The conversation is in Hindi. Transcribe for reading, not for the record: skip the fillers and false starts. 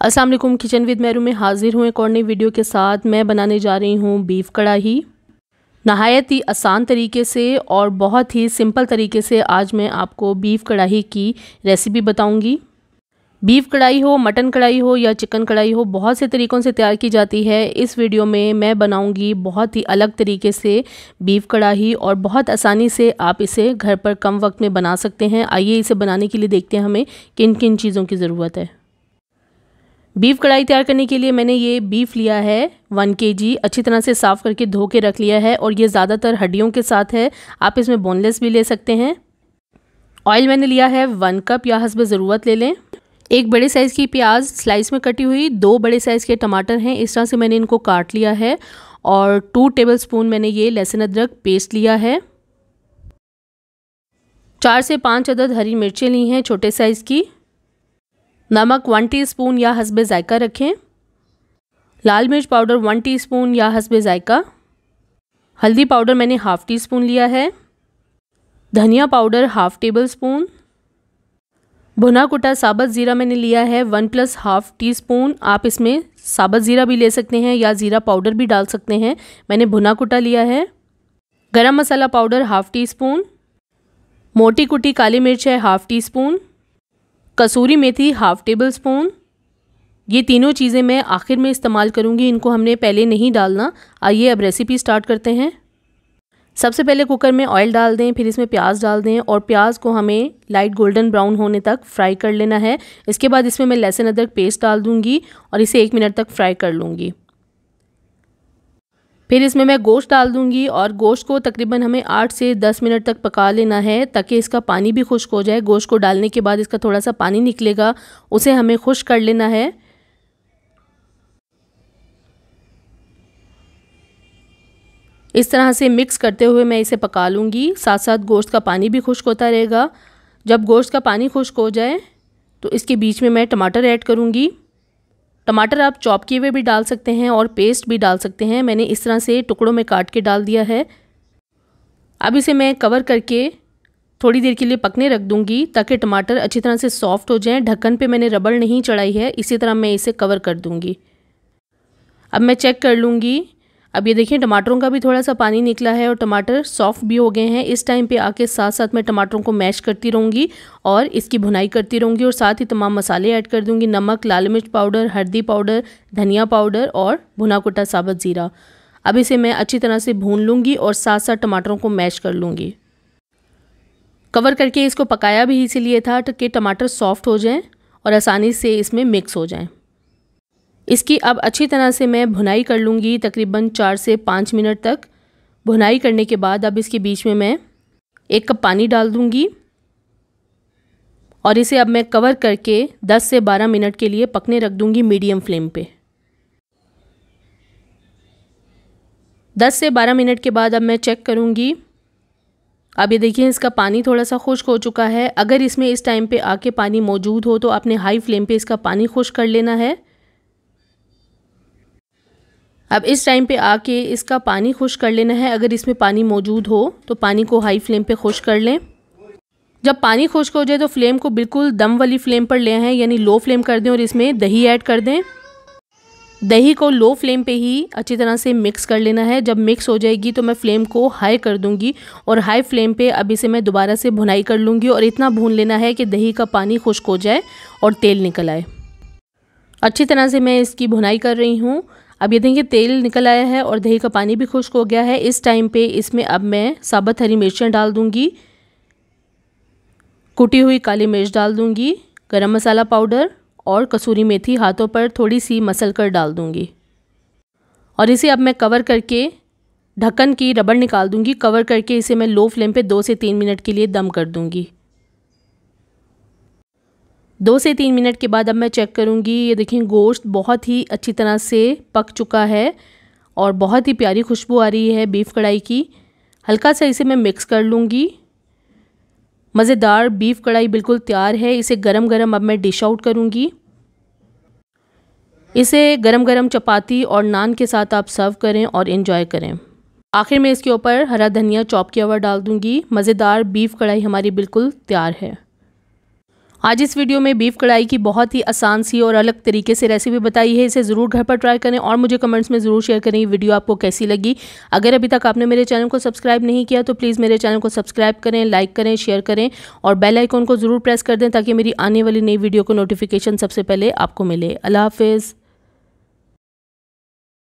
अस्सलाम वालेकुम। किचन विद मेरू में हाजिर हूँ एक और नई वीडियो के साथ। मैं बनाने जा रही हूँ बीफ कढ़ाई। नहायत ही आसान तरीके से और बहुत ही सिंपल तरीके से आज मैं आपको बीफ कढ़ाई की रेसिपी बताऊँगी। बीफ कढ़ाई हो, मटन कढ़ाई हो या चिकन कढ़ाई हो, बहुत से तरीक़ों से तैयार की जाती है। इस वीडियो में मैं बनाऊंगी बहुत ही अलग तरीके से बीफ कढ़ाई और बहुत आसानी से आप इसे घर पर कम वक्त में बना सकते हैं। आइए इसे बनाने के लिए देखते हैं हमें किन किन चीज़ों की ज़रूरत है। बीफ कढ़ाई तैयार करने के लिए मैंने ये बीफ लिया है 1 kg। अच्छी तरह से साफ़ करके धो के रख लिया है और ये ज़्यादातर हड्डियों के साथ है। आप इसमें बोनलेस भी ले सकते हैं। ऑयल मैंने लिया है 1 कप या हस्ब ज़रूरत ले लें। एक बड़े साइज़ की प्याज स्लाइस में कटी हुई, 2 बड़े साइज़ के टमाटर हैं, इस तरह से मैंने इनको काट लिया है। और 2 टेबलस्पून मैंने ये लहसुन अदरक पेस्ट लिया है। 4 से 5 अदद हरी मिर्चें ली हैं छोटे साइज़ की। नमक 1 टीस्पून या हस्बे जायका रखें। लाल मिर्च पाउडर 1 टीस्पून या हस्बे जायका। हल्दी पाउडर मैंने हाफ़ टी स्पून लिया है। धनिया पाउडर हाफ़ टेबल स्पून। भुना कुटा साबुत ज़ीरा मैंने लिया है 1 + हाफ़ टी स्पून। आप इसमें साबुत ज़ीरा भी ले सकते हैं या ज़ीरा पाउडर भी डाल सकते हैं। मैंने भुना कुटा लिया है। गरम मसाला पाउडर हाफ़ टी स्पून। मोटी कुटी काली मिर्च है हाफ़ टी स्पून। कसूरी मेथी हाफ़ टेबल स्पून। ये तीनों चीज़ें मैं आखिर में इस्तेमाल करूँगी, इनको हमने पहले नहीं डालना। आइए अब रेसिपी स्टार्ट करते हैं। सबसे पहले कुकर में ऑयल डाल दें, फिर इसमें प्याज डाल दें और प्याज को हमें लाइट गोल्डन ब्राउन होने तक फ्राई कर लेना है। इसके बाद इसमें मैं लहसुन अदरक पेस्ट डाल दूँगी और इसे 1 मिनट तक फ्राई कर लूँगी। फिर इसमें मैं गोश्त डाल दूँगी और गोश्त को तकरीबन हमें 8 से 10 मिनट तक पका लेना है ताकि इसका पानी भी खुश्क हो जाए। गोश्त को डालने के बाद इसका थोड़ा सा पानी निकलेगा, उसे हमें खुश्क कर लेना है। इस तरह से मिक्स करते हुए मैं इसे पका लूँगी। साथ साथ गोश्त का पानी भी खुश्क होता रहेगा। जब गोश्त का पानी खुश्क हो जाए तो इसके बीच में मैं टमाटर ऐड करूँगी। टमाटर आप चॉप किए हुए भी डाल सकते हैं और पेस्ट भी डाल सकते हैं। मैंने इस तरह से टुकड़ों में काट के डाल दिया है। अब इसे मैं कवर करके थोड़ी देर के लिए पकने रख दूँगी ताकि टमाटर अच्छी तरह से सॉफ्ट हो जाएं। ढक्कन पे मैंने रबड़ नहीं चढ़ाई है, इसी तरह मैं इसे कवर कर दूँगी। अब मैं चेक कर लूँगी। अब ये देखिए टमाटरों का भी थोड़ा सा पानी निकला है और टमाटर सॉफ्ट भी हो गए हैं। इस टाइम पे आके साथ साथ मैं टमाटरों को मैश करती रहूँगी और इसकी भुनाई करती रहूँगी और साथ ही तमाम मसाले ऐड कर दूँगी। नमक, लाल मिर्च पाउडर, हल्दी पाउडर, धनिया पाउडर और भुना कुटा साबुत ज़ीरा। अब इसे मैं अच्छी तरह से भून लूँगी और साथ साथ टमाटरों को मैश कर लूँगी। कवर करके इसको पकाया भी इसीलिए था कि टमाटर सॉफ्ट हो जाएँ और आसानी से इसमें मिक्स हो जाएँ। इसकी अब अच्छी तरह से मैं भुनाई कर लूँगी तकरीबन 4 से 5 मिनट तक। भुनाई करने के बाद अब इसके बीच में मैं 1 कप पानी डाल दूँगी और इसे अब मैं कवर करके 10 से 12 मिनट के लिए पकने रख दूँगी मीडियम फ्लेम पे। 10 से 12 मिनट के बाद अब मैं चेक करूँगी। अब ये देखिए इसका पानी थोड़ा सा खुश्क हो चुका है। अगर इसमें इस टाइम पे आके पानी मौजूद हो तो आपने हाई फ्लेम पे इसका पानी खुश्क कर लेना है। अब इस टाइम पे आके इसका पानी खुश्क कर लेना है। अगर इसमें पानी मौजूद हो तो पानी को हाई फ्लेम पे खुश्क कर लें। जब पानी खुश्क हो जाए तो फ्लेम को बिल्कुल दम वाली फ्लेम पर ले आएं, यानी लो फ्लेम कर दें और इसमें दही ऐड कर दें। दही को लो फ्लेम पे ही अच्छी तरह से मिक्स कर लेना है। जब मिक्स हो जाएगी तो मैं फ्लेम को हाई कर दूंगी और हाई फ्लेम पे अब इसे मैं दोबारा से भुनाई कर लूँगी और इतना भून लेना है कि दही का पानी खुश्क हो जाए और तेल निकल आए। अच्छी तरह से मैं इसकी भुनाई कर रही हूँ। अब ये देखिए तेल निकल आया है और दही का पानी भी खुश्क हो गया है। इस टाइम पे इसमें अब मैं साबुत हरी मिर्चें डाल दूँगी, कुटी हुई काली मिर्च डाल दूँगी, गरम मसाला पाउडर और कसूरी मेथी हाथों पर थोड़ी सी मसल कर डाल दूँगी और इसे अब मैं कवर करके ढक्कन की रबड़ निकाल दूँगी। कवर करके इसे मैं लो फ्लेम पे 2 से 3 मिनट के लिए दम कर दूँगी। 2 से 3 मिनट के बाद अब मैं चेक करूँगी। ये देखें गोश्त बहुत ही अच्छी तरह से पक चुका है और बहुत ही प्यारी खुशबू आ रही है बीफ कढ़ाई की। हल्का सा इसे मैं मिक्स कर लूँगी। मज़ेदार बीफ कढ़ाई बिल्कुल तैयार है। इसे गरम गरम अब मैं डिश आउट करूँगी। इसे गरम गरम चपाती और नान के साथ आप सर्व करें और एंजॉय करें। आखिर में इसके ऊपर हरा धनिया चॉप किया हुआ डाल दूँगी। मज़ेदार बीफ कढ़ाई हमारी बिल्कुल तैयार है। आज इस वीडियो में बीफ कढ़ाई की बहुत ही आसान सी और अलग तरीके से रेसिपी बताई है। इसे ज़रूर घर पर ट्राई करें और मुझे कमेंट्स में ज़रूर शेयर करें ये वीडियो आपको कैसी लगी। अगर अभी तक आपने मेरे चैनल को सब्सक्राइब नहीं किया तो प्लीज़ मेरे चैनल को सब्सक्राइब करें, लाइक करें, शेयर करें और बेल आइकॉन को ज़रूर प्रेस कर दें ताकि मेरी आने वाली नई वीडियो को नोटिफिकेशन सबसे पहले आपको मिले। अल्लाह हाफिज़।